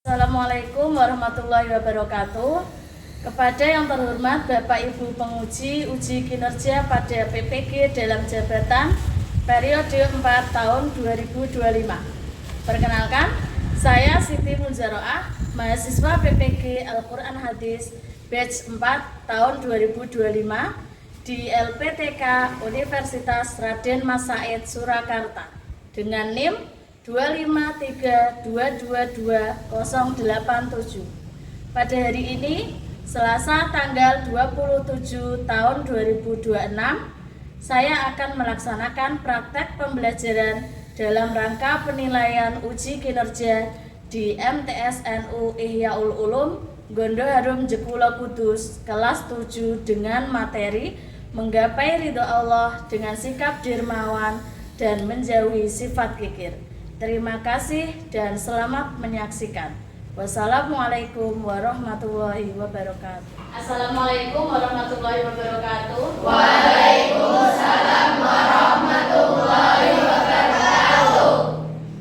Assalamualaikum warahmatullahi wabarakatuh. Kepada yang terhormat Bapak Ibu penguji uji kinerja pada PPG dalam jabatan periode 4 tahun 2025. Perkenalkan, saya Siti Munzaroah, mahasiswa PPG Al-Quran Hadis batch 4 tahun 2025 di LPTK Universitas Raden Mas Said Surakarta dengan NIM 253222087. Pada hari ini, Selasa tanggal 27 tahun 2026, saya akan melaksanakan praktek pembelajaran dalam rangka penilaian uji kinerja di MTSNU Ihyaul Ulum Gondoharum Jekulo Kudus kelas 7 dengan materi menggapai ridho Allah dengan sikap dermawan dan menjauhi sifat kikir. Terima kasih dan selamat menyaksikan. Wassalamualaikum warahmatullahi wabarakatuh. Assalamualaikum warahmatullahi wabarakatuh. Waalaikumsalam warahmatullahi wabarakatuh.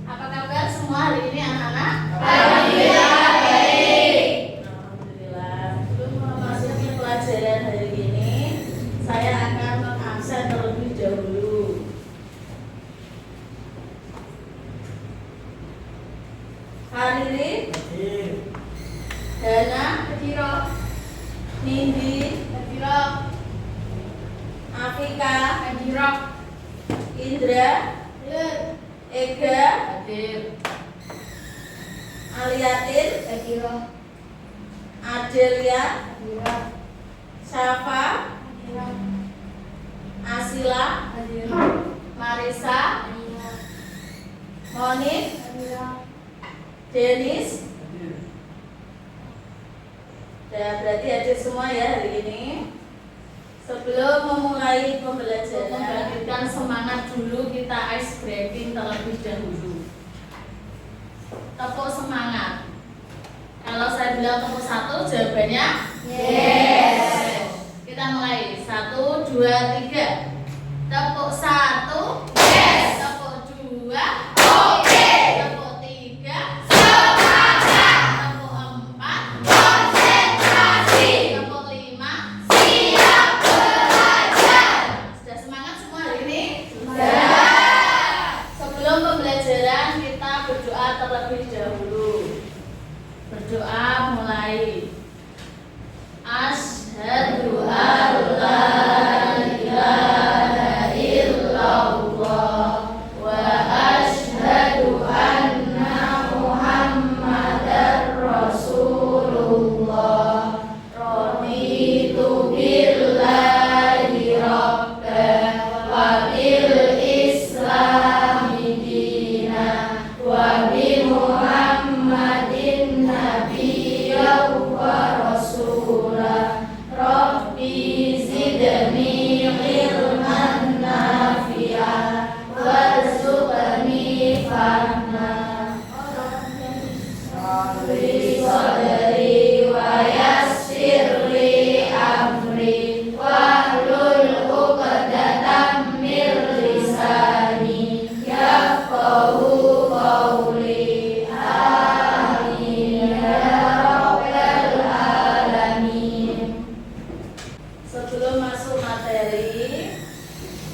Apa kabar semua hari ini anak-anak? Alhamdulillah baik. Alhamdulillah. Sebelum memasuki pelajaran hari ini, saya akan mengabsen terlebih dahulu. Hariri, Dana, Nindi, Afika, Indra, Ega, Aliatin, Adelia, Syafa, Asila, Marisa, Monik, Denis. Berarti hadir semua ya hari ini. Sebelum memulai pembelajaran, membangkitkan semangat dulu, kita ice breaking terlebih dahulu. Tepuk semangat. Kalau saya bilang tepuk 1, jawabannya Yes. Kita mulai 1, 2, 3. Tepuk 1, Yes. tepuk 2, Oke. tepuk 3, Semangat. tepuk 4, Konsentrasi. tepuk 5. Siap belajar. Sudah semangat semua hari ini? Sudah. Sebelum pembelajaran kita berdoa terlebih dahulu. Berdoa mulai. Asyhadu an la ilaha illallah wa asyhadu anna Muhammadar Rasulullah. Raditu billahi rabban wa bil islami dina wa bi Muhammadin nabiyyan wa rasulah. Rabbi zidni ilman nafi'an warzuqni fahma. Rabbi sadri wa yassir li amri wahlul 'uqdatam min lisani yafqahu qawli. Amin ya rabbal alamin. Sebelum masuk materi,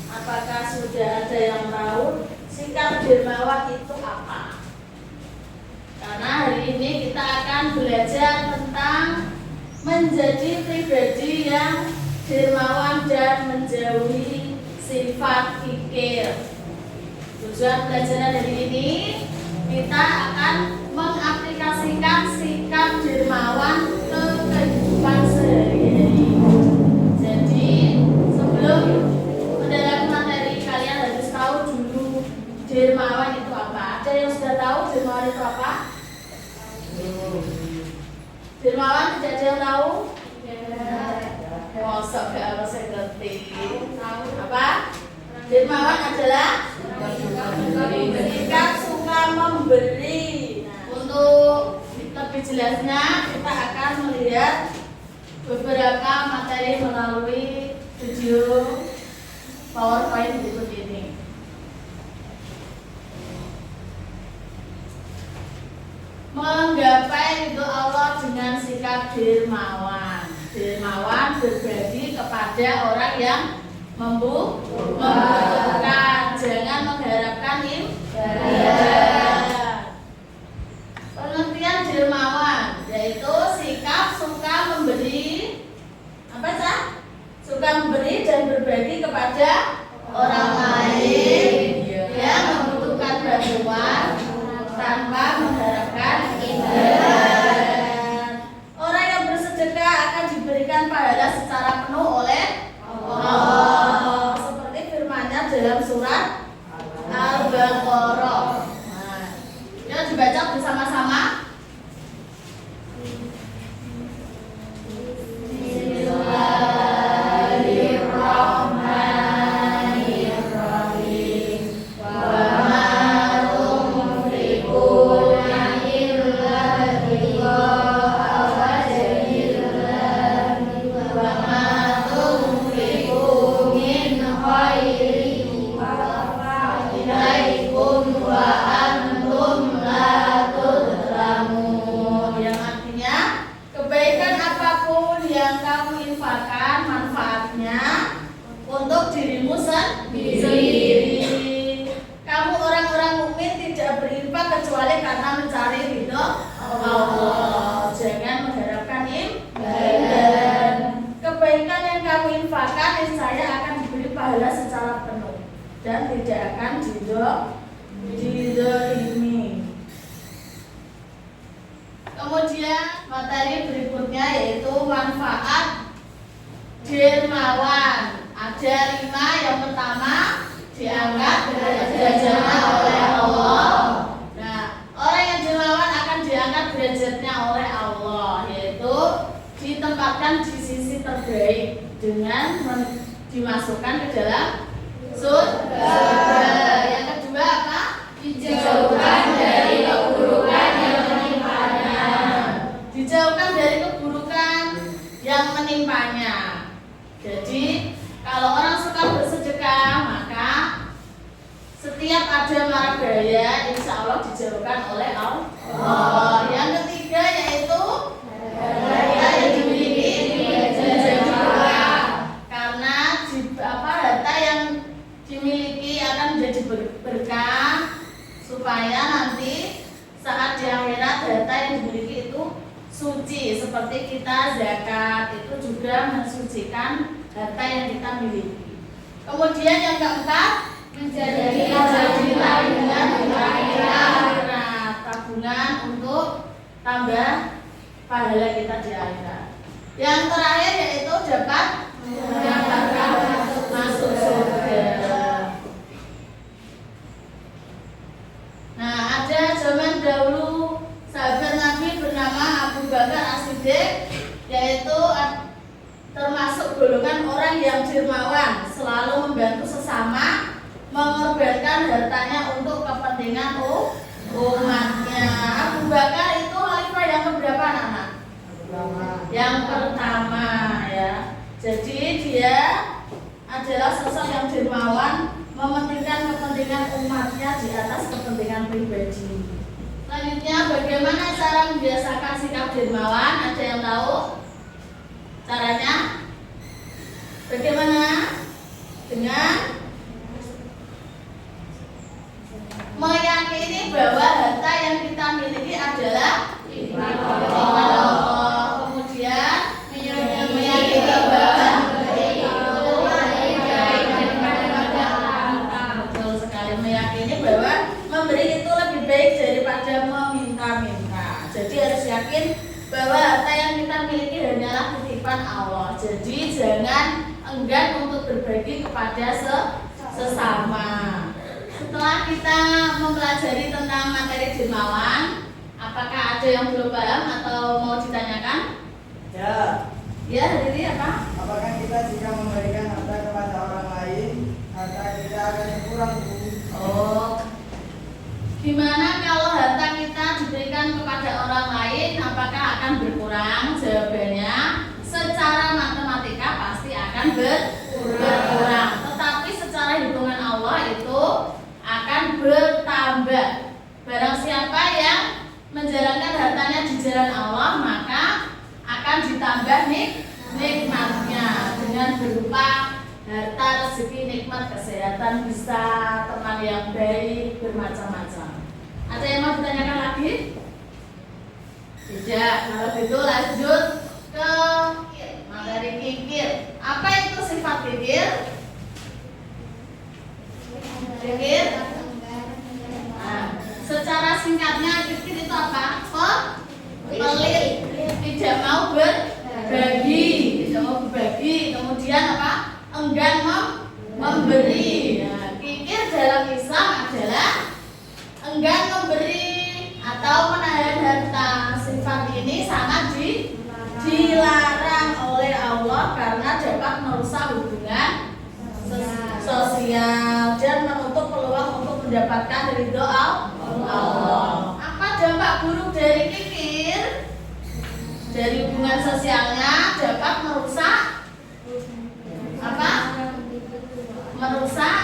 apakah sudah ada yang tahu sikap dermawan itu apa? Karena hari ini kita akan belajar tentang menjadi pribadi yang dermawan dan menjauhi sifat kikir. Tujuan pelajaran hari ini, kita akan mengaplikasikan sikap dermawan ke kehidupan sehari-hari. Jadi, sebelum mendalami materi, kalian harus tahu dulu dermawan itu apa. Ada yang sudah tahu dermawan itu apa? Dermawan tidak ada yang tahu? Mosok gak harus saya ngerti. Apa? Dermawan adalah sikap suka memberi. Nah, untuk lebih jelasnya kita akan melihat beberapa materi melalui video PowerPoint berikut ini. Menggapai dermawan. Dermawan berbagi kepada orang yang membutuhkan. Jangan mengharapkan imbalan. Pengertian dermawan yaitu sikap suka memberi, apa sah? Suka memberi dan berbagi kepada orang lain yang membutuhkan bantuan tanpa mengharapkan imbalan. Orang yang bersedekah akan diberikan pahala secara penuh oleh Allah, seperti firman-Nya dalam surat Al-Baqarah. Nah, yuk dibaca bersama-sama. Bismillahirrahmanirrahim. Wa ma tunfiquna illa ibtigha'a wajhillah wa ma tunfiqu min khairin ilaikum wa antum la tudlamun. Yang artinya kebaikan apapun yang kamu infakkan manfaatnya untuk dirimu sendiri. Kamu orang-orang mukmin tidak berinfak kecuali karena mencari ridho Allah. Jangan mengharapkan imbalan. Kebaikan yang kamu infakkan niscaya akan diberi pahala secara penuh dan tidak akan didolimi. Kemudian materi berikutnya yaitu manfaat dermawan. Ada 5. Yang pertama, diangkat derajatnya oleh Allah. Nah, orang yang dermawan akan diangkat derajatnya oleh Allah, yaitu ditempatkan di sisi terbaik dengan dimasukkan ke dalam surga. Yang kedua apa? Dijauhkan dari keburukan yang menimpanya. Dijauhkan dari keburukan yang menimpanya. Jadi kalau orang suka bersedekah, maka setiap ada mara bahaya insya Allah dijauhkan oleh Allah. Yang ketiga yaitu harta yang dimiliki menjadi berkah, karena harta yang dimiliki akan menjadi berkah supaya nanti saat di akhirat harta yang dimiliki itu suci, seperti kita zakat itu juga mensucikan harta yang kita miliki. Kemudian yang keempat, menjadi tabungan di akhirat, tabungan untuk tambah pahala kita di akhirat. Yang terakhir yaitu dapat mendapatkan masuk surga. Nah, ada zaman dahulu sahabat Nabi bernama Abu Bakar As-Siddiq, yaitu termasuk golongan orang yang dermawan, selalu membantu sesama, mengorbankan hartanya untuk kepentingan umatnya. Abu Bakar itu khalifah yang keberapa, anak-anak? Yang pertama, ya. Jadi dia adalah sosok yang dermawan, mementingkan kepentingan umatnya di atas kepentingan pribadi. Selanjutnya, bagaimana cara membiasakan sikap dermawan? Ada yang tahu caranya? Bagaimana? Dengan meyakini bahwa harta yang kita miliki adalah nikmat Allah. Kemudian meyakini bahwa betul sekali, meyakini bahwa memberi itu lebih baik daripada meminta-minta. Jadi harus yakin bahwa harta yang kita miliki hanyalah titipan Allah. Jadi jangan enggan untuk berbagi kepada sesama. Setelah kita mempelajari tentang materi dermawan, apakah ada yang belum paham atau mau ditanyakan? Ya. Ya, jadi apa? Apakah kita jika memberikan harta kepada orang lain, harta kita akan berkurang? Oh, gimana kalau harta kita diberikan kepada orang lain, apakah akan berkurang? Jawabannya, secara matematika pasti akan berkurang. Tetapi secara hitungan Allah itu akan bertambah. Barang siapa yang menjalankan hartanya di jalan Allah, maka akan ditambah nikmatnya dengan berupa harta, rezeki, nikmat, kesehatan, bisa teman yang baik, bermacam-macam. Ada yang mau ditanyakan lagi? Tidak. Kalau gitu lanjut ke materi kikir. Apa itu sifat kikir? Kikir? Nah, secara singkatnya kikir itu apa? Pelit, tidak mau berbagi, tidak mau berbagi. Kemudian apa? Enggan memberi. Nah, kikir dalam Islam adalah enggan memberi atau menahan harta. Sifat ini sangat dilarang oleh Allah karena dapat merusak hubungan sosial dan menutup peluang untuk mendapatkan ridho Allah. Apa dampak buruk dari kikir? Dari hubungan sosialnya dapat merusak apa? Merusak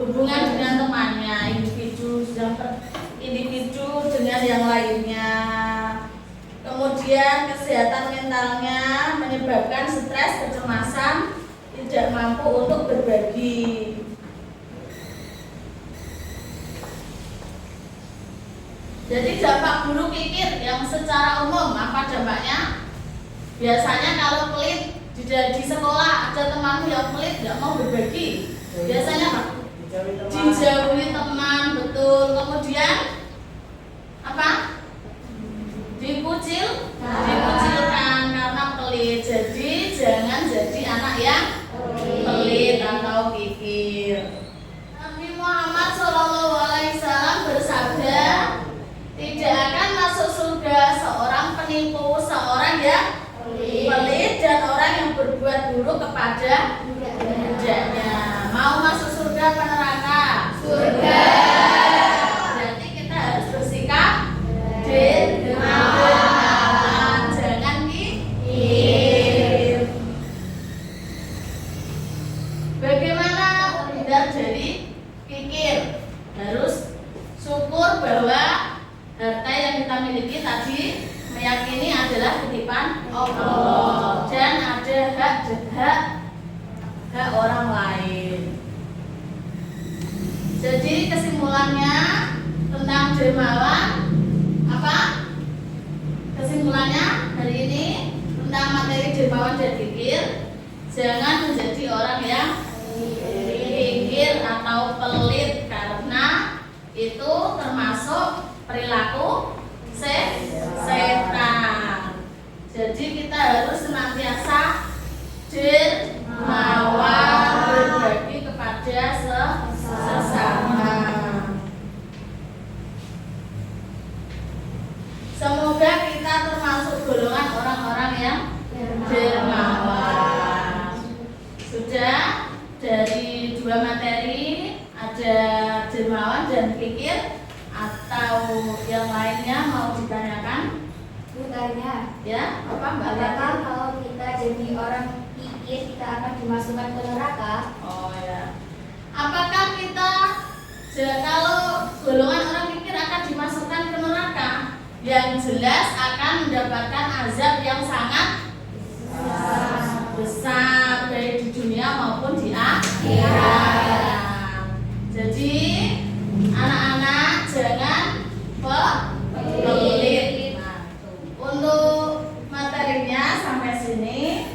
hubungan dengan temannya, individu dengan yang lainnya. Kemudian kesehatan mentalnya menyebabkan stres, kecemasan, tidak mampu untuk berbagi. Jadi dampak buruk kikir yang secara umum apa dampaknya? Biasanya kalau pelit di sekolah ada temanmu yang pelit tidak mau berbagi. Biasanya apa? Dijauhi teman, betul. Kemudian apa? Dikucilkan karena pelit. Jadi jangan jadi anak yang pelit atau kikir. Nabi Muhammad SAW bersabda, tidak akan masuk surga seorang penipu, seorang yang pelit dan orang yang berbuat buruk kepada budaknya. Mau masuk surga apa neraka? Surga. Berarti kita harus bersikap dermawan, jangan kikir. Bagaimana terhindar dari kikir? Harus syukur bahwa harta yang kita miliki tadi meyakini adalah titipan Allah dan ada hak orang lain. Jadi kesimpulannya tentang dermawan apa? Kesimpulannya hari ini tentang materi dermawan dan kikir, jangan menjadi orang yang kikir atau pelit karena itu termasuk perilaku setan. Jadi kita harus senantiasa dermawan, berbagi kepada sesama. Semoga kita termasuk golongan orang-orang yang dermawan. Sudah dari dua materi, ada dermawan dan kikir, atau yang lainnya mau ditanyakan? Bukannya, Ya, apa Mbak apakah Tati? kalau kita jadi orang kikir kita akan dimasukkan ke neraka? Oh ya. Apakah kita kalau golongan orang kikir akan dimasukkan ke neraka? Yang jelas akan mendapatkan azab yang sangat besar baik di dunia maupun di akhirat. Jadi anak-anak jangan pelit. Nah, untuk materinya sampai sini.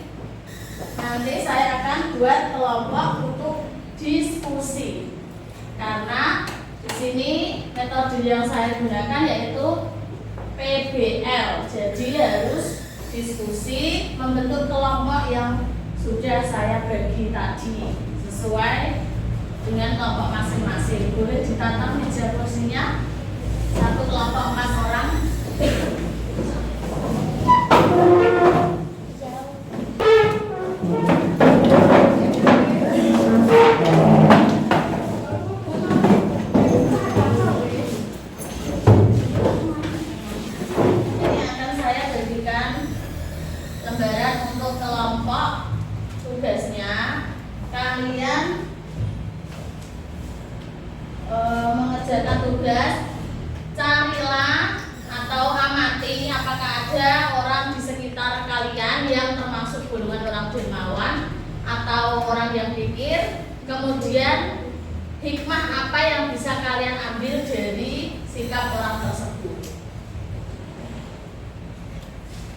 Nanti saya akan buat kelompok untuk diskusi. Karena di sini metode yang saya gunakan yaitu PBL. Jadi harus diskusi membentuk kelompok yang sudah saya bagi tadi sesuai dengan kelompok masing-masing. Boleh ditata meja kursinya. Satu kelompok 4 orang. Ini akan saya bagikan lembaran untuk kelompok tugasnya. Kalian mengerjakan tugas, carilah atau amati apakah ada orang di sekitar atau orang yang pikir. Kemudian hikmah apa yang bisa kalian ambil dari sikap orang tersebut.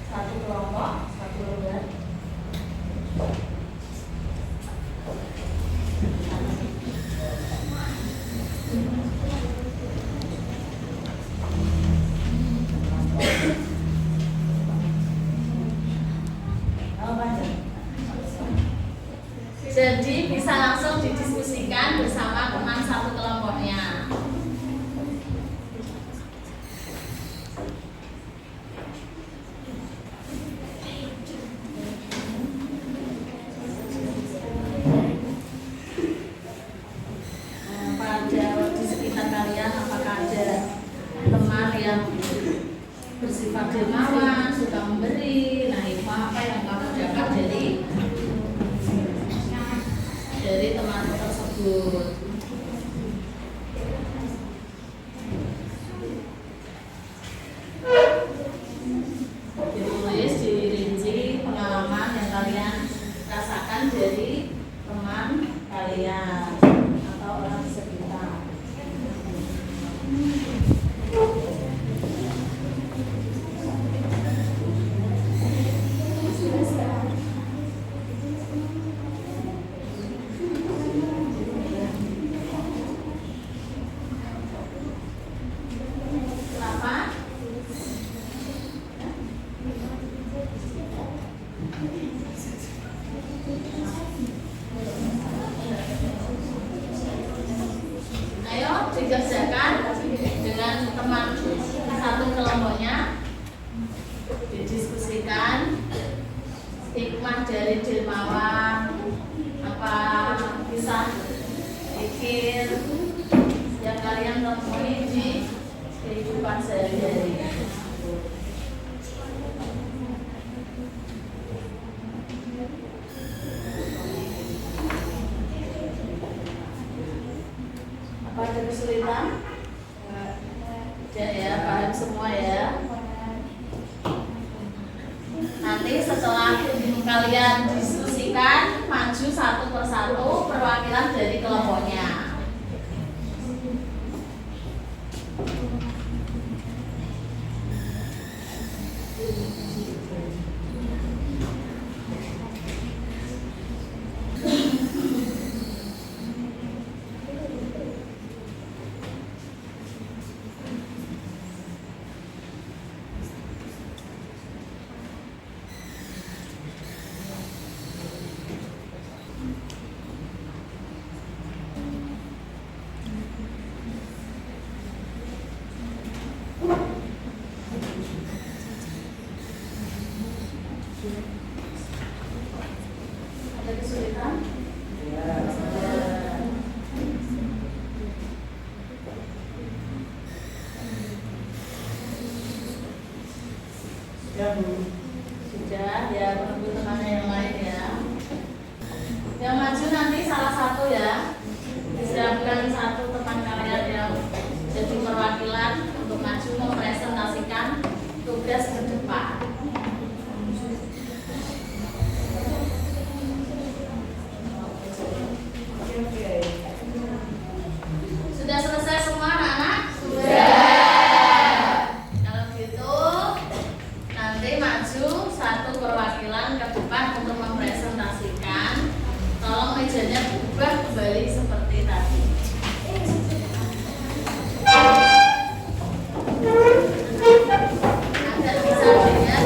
Satu kelompok, satu lembar. Jadi bisa langsung didiskusikan bersama teman satu kelompoknya. Pada di sekitar kalian apakah ada teman yang bersifat dermawan, suka memberi? Nah, hikmah apa yang kamu dapat dari teman tersebut? Ditulis, dirinci pengalaman yang kalian rasakan dari teman kalian atau orang sekitar. Kenapa? Ayo dikerjakan dengan teman satu kelompoknya, didiskusikan hikmah dari dermawan, apa kisah pikir yang kalian temui di kehidupan sehari-hari. Apa ada kesulitan? Ya, paham semua ya. Nanti setelah kalian diskusikan, maju satu persatu perwakilan dari kelompoknya. Ada kesulitan? Ya, Bu. Sudah, ya menunggu temannya yang lain ya. Yang maju nanti salah satu ya. Disiapkan satu teman kalian yang jadi perwakilan untuk maju mempresentasikan tugas ke depan. Oke. Sudah selesai semua anak-anak? Kalau gitu nanti maju satu perwakilan ke depan untuk mempresentasikan. Tolong mejanya berubah kembali seperti tadi. Agar bisa dilihat.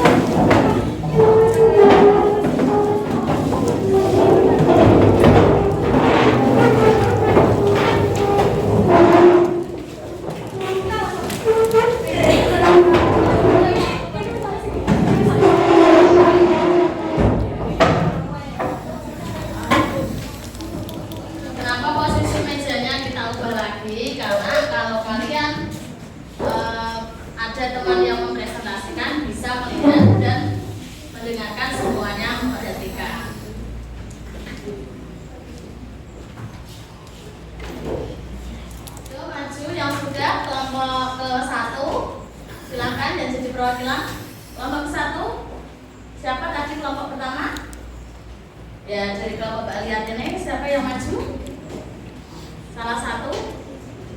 Kenapa posisi mejanya kita ubah lagi? Karena kalau kalian ada teman yang mempresentasikan, bisa melihat dan mendengarkan semuanya, memperhatikan. Yuk maju yang sudah kelompok ke-1, silakan dan jadi perwakilan. Kelompok ke-1, siapa tadi kelompok pertama? Ya, dari kelompok Mbak Lihat ini siapa yang maju? Salah satu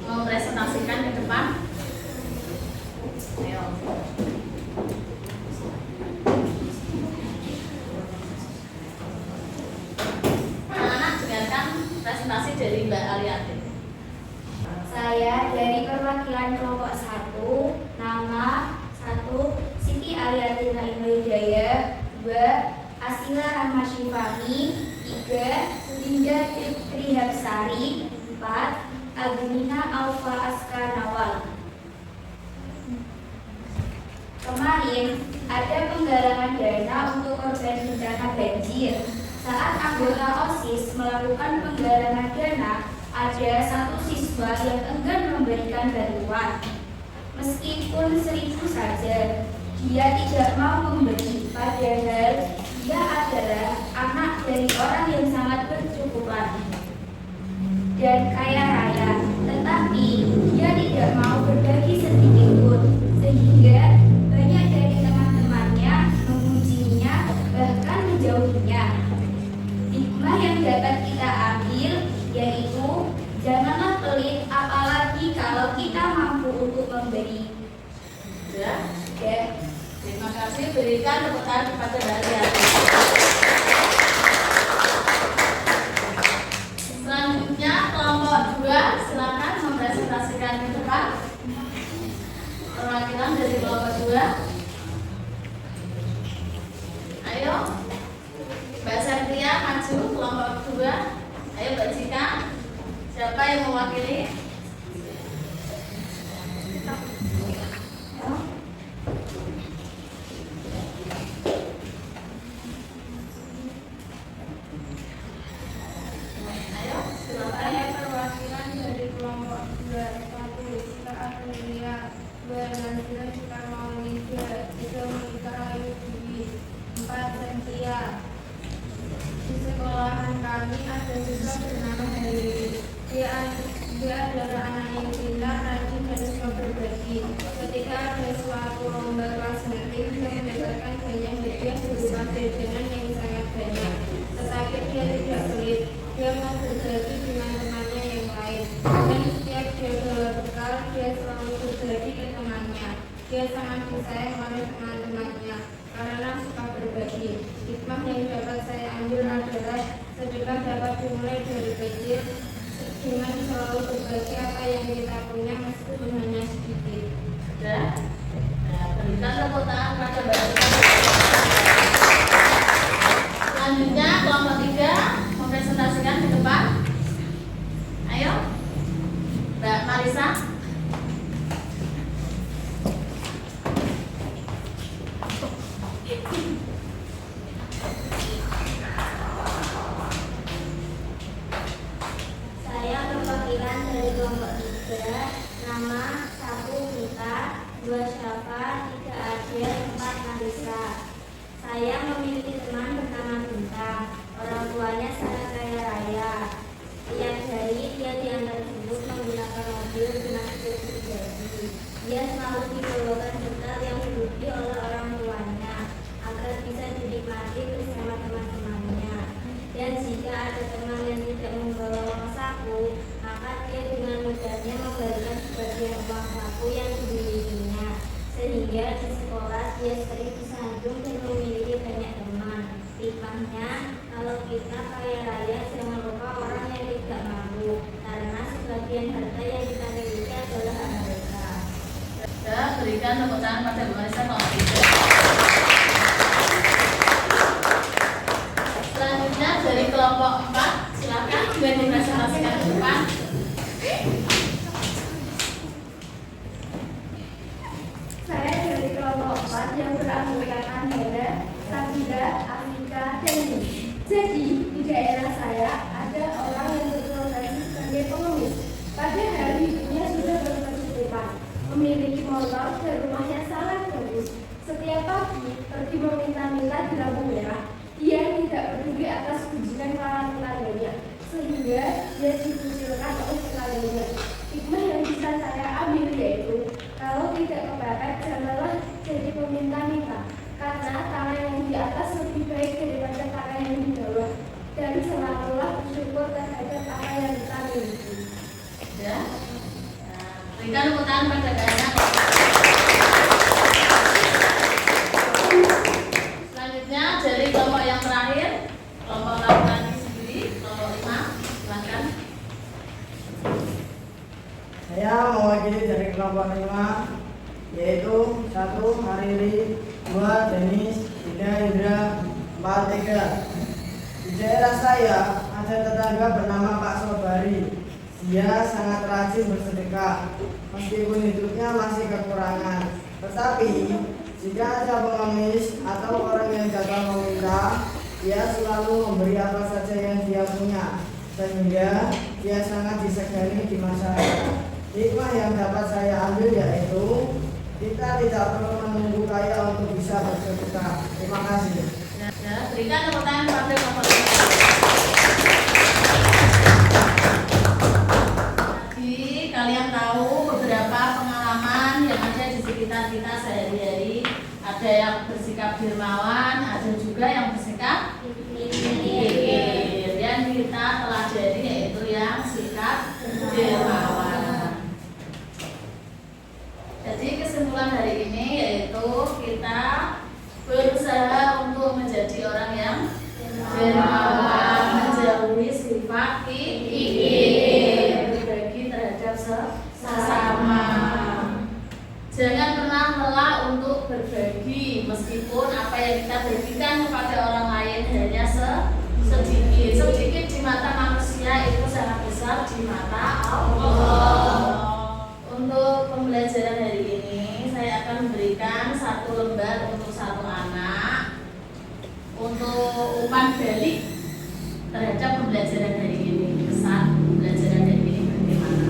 mempresentasikan ke depan. Ayo. Anak-anak dengarkan presentasi dari Mbak Aliatin. Saya dari perwakilan kelompok 1, nama 1 Siti Aliatina Indohidayah, 2 Asila Rahma Syifani, 3 Linda Trihapsari, 4 Agustina Alfa Aska Nawal. Kemarin ada penggalangan dana untuk korban bencana banjir. Saat anggota OSIS melakukan penggalangan dana, ada satu siswa yang enggan memberikan bantuan. Meskipun 1.000 saja, dia tidak mau memberi, padahal dia adalah anak dari orang yang sangat berkecukupan dan kaya raya, tetapi dia tidak mau berbagi sedikit pun, sehingga banyak dari teman-temannya memujinya, bahkan menjauhinya. Hikmah yang dapat kita ambil yaitu janganlah pelit, apalagi kalau kita mampu untuk memberi. Ya. Ya. Terima kasih, berikan tepuk tangan kepada Mbak Aliatin. Selanjutnya kelompok 2 silakan mempresentasikan ke depan. Perwakilan dari kelompok 2. Ayo, Mbak Septia maju kelompok 2. Ayo Mbak Cika, siapa yang mewakili? Ayo, silakan. Saya perwakilan dari kelompok 2, 1 Sita Aprilia, 2 Nazila Soekarno-Maulida, 3 Monika Ayu Dwi, 4 Sentia. Di sekolahan kami ada siswa bernama Heri. Dia adalah anak yang pintar, rajin dan suka berbagi. Ketika ada suatu lomba kelas meeting, dia mendapatkan banyak hadiah berupa jajanan yang sangat banyak. Tetapi dia tidak pelit. Dia mau berbagi dengan temannya yang lain. Dan setiap dia bawa bekal, dia selalu berbagi ke temannya. Dia sangat disayang oleh teman-temannya karena suka berbagi. Hikmah yang dapat saya ambil adalah sedekah dapat dimulai dari kecil dengan selalu berbagi apa yang kita punya meskipun hanya sedikit. Sudah? Nah, berikan tepuk tangan kepada Mbak Cika. Selanjutnya kelompok 3 mempresentasikan ke depan. Ayo, Mbak Marisa. Saya perwakilan dari kelompok 3, nama 1 Mita, 2 Syafa, 3 Adel, 4 Marisa. Saya memiliki teman bernama Bintang. Orang tuanya sangat kaya raya. Tiap hari dia diantar jemput menggunakan mobil dengan supir pribadi. Dia selalu dibawakan bekal yang dibeli oleh orang tuanya agar bisa dinikmati bersama teman-temannya. Dan jika ada teman yang tidak membawa uang saku, maka dia dengan mudahnya memberikan sebagian uang saku yang dimilikinya. Sehingga di sekolah dia sering disanjung dan memiliki banyak teman. Hikmahnya, kalau kita kaya raya jangan lupa orang yang tidak mampu, karena sebagian harta yang kita miliki adalah hak mereka. Sudah, berikan tepuk tangan pada Bu Marisa kelompok 3. Selanjutnya dari kelompok 4, silakan juga dipresentasikan ke depan. Saya dari kelompok 4 yang beranggotakan Hera, Sabida, Afrika, dan Nis. Jadi, di daerah saya ada orang yang berprofesi sebagai pengemis. Pada hari hidupnya sudah berkecukupan, memiliki motor dan rumahnya sangat bagus. Setiap pagi pergi meminta-minta di lampu merah. Dia tidak peduli atas pujian para tetangganya, sehingga dia dikucilkan oleh tetangganya. Hikmah yang bisa saya ambil yaitu kalau tidak kepepet janganlah jadi peminta-minta, karena tangan yang di atas lebih baik daripada tangan yang di bawah. Sudah? Nah, berikan tepuk tangan pada anak. Selanjutnya dari kelompok yang terakhir, kelompok laki-laki sendiri, kelompok 5, silakan. Saya mewakili dari kelompok 5, yaitu 1. Hariri, 2. Denis, 3. Indra, 4. Ega. Di daerah saya ada tetangga bernama Pak Sobari. Dia sangat rajin bersedekah, meskipun hidupnya masih kekurangan. Tetapi jika ada pengemis atau orang yang gagal meminta, dia selalu memberi apa saja yang dia punya, sehingga dia sangat disegani di masyarakat. Hikmah yang dapat saya ambil yaitu kita tidak perlu menunggu kaya untuk bisa bersedekah. Terima kasih. Ya, berikan tepuk tangan pada kelompok 5. Tadi kalian tahu beberapa pengalaman yang ada di sekitar kita sehari-hari. Ada yang bersikap dermawan, ada juga yang bersikap pikir. Yang kita pelajari yaitu yang sikap dermawan. Jadi kesimpulan hari ini yaitu kita berusaha untuk menjadi orang yang dermawan, menjauhi sifat pikir, berbagi terhadap sesama. Jangan pernah lelah untuk berbagi, meskipun apa yang kita berikan kepada orang lain hanya sedikit. Sedikit di mata manusia itu sangat besar di mata Allah. Untuk pembelajaran hari ini saya akan memberikan 1 lembar untuk 1 anak untuk umpan balik terhadap pembelajaran hari ini. Kesan pembelajaran hari ini bagaimana?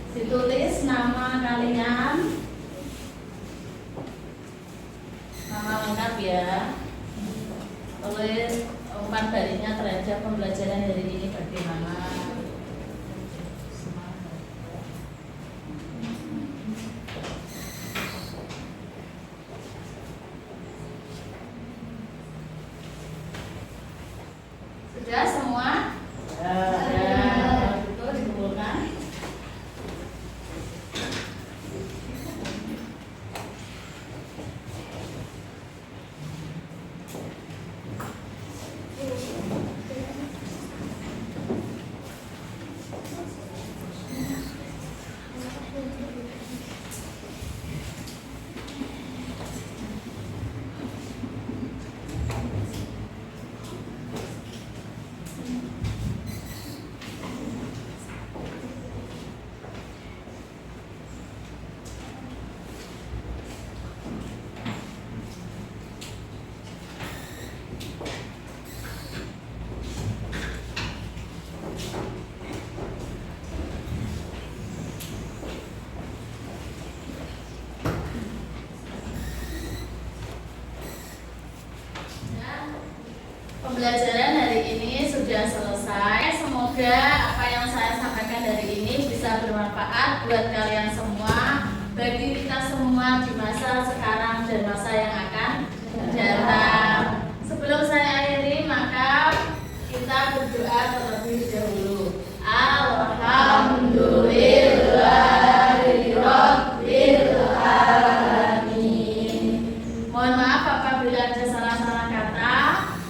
Ditulis nama kalian, nama lengkap ya. Tulis umpan baliknya terhadap pembelajaran hari ini bagaimana. Sudah semua? Sudah. Itu dikumpulkan. Pembelajaran hari ini sudah selesai. Semoga apa yang saya sampaikan hari ini bisa bermanfaat buat kalian semua, bagi kita semua di masa sekarang dan masa yang akan datang. Sebelum saya akhiri, maka kita berdoa terlebih dahulu. Alhamdulillahirabbil alamin. Mohon maaf apabila ada salah-salah kata.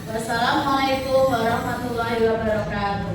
Wassalamualaikum warahmatullahi wabarakatuh.